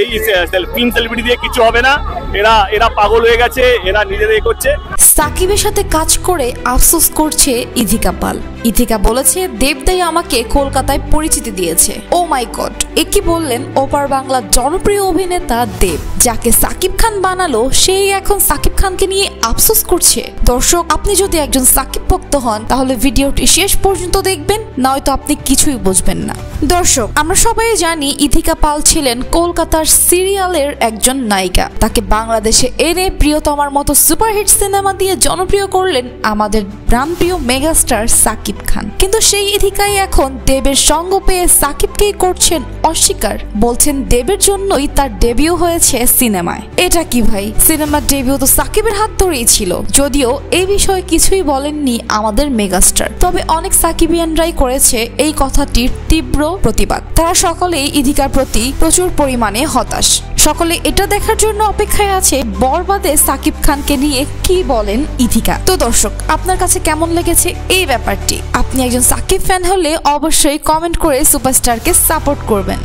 এই film celebrity দিয়ে কিছু হবে না, এরা এরা পাগল হয়ে গেছে, এরা নিজেদের করছে। সাকিবের সাথে কাজ করে আফসোস করছে ইথিকা পাল। ইথিকা বলেছে দেবদাই আমাকে কলকাতায় পরিচিতি দিয়েছে। ও মাই গড, এ কি বললেন ওপার বাংলার জনপ্রিয় অভিনেতা দেব, যাকে সাকিব খান বানালো সেই এখন সাকিব খানকে নিয়ে আফসোস করছে। দর্শক, আপনি যদি একজন সাকিব ভক্ত হন তাহলে ভিডিওটি শেষ পর্যন্ত দেখবেন, নয়তো আপনি কিছুই বুঝবেন না। দর্শক, আমরা সবাই জানি ইথিকা পাল ছিলেন কলকাতার সিরিয়ালের একজন নায়িকা। তাকে বাংলাদেশে এনে প্রিয়তমার মতো সুপারহিট সিনেমা দিয়ে জনপ্রিয় করলেন আমাদের প্রাণপ্রিয় মেগাস্টার সাকিব খান। কিন্তু সেই ইথিকাই এখন দেবের সঙ্গ পেয়ে সাকিবকেই করছেন অস্বীকার, বলছেন দেবের জন্যই তার ডেবিউ হয়েছে সিনেমায়। এটা কি ভাই, সিনেমার ডেবিউ তো সাকিবের হাত ধরেই ছিল। যদিও এই বিষয়ে কিছুই বলেননি আমাদের মেগাস্টার, তবে অনেক সাকিবিয়ানরাই করেছে এই কথাটির তীব্র প্রতিবাদ। তারা সকলেই ইথিকার প্রতি প্রচুর পরিমাণে হতাশ। সকলে এটা দেখার জন্য অপেক্ষায় আছে বরবাদে সাকিব খানকে নিয়ে কি বলেন ইথিকা। তো দর্শক, আপনার কাছে কেমন লেগেছে এই ব্যাপারটি? আপনি একজন সাকিব ফ্যান হলে অবশ্যই কমেন্ট করে সুপারস্টারকে সাপোর্ট করবেন।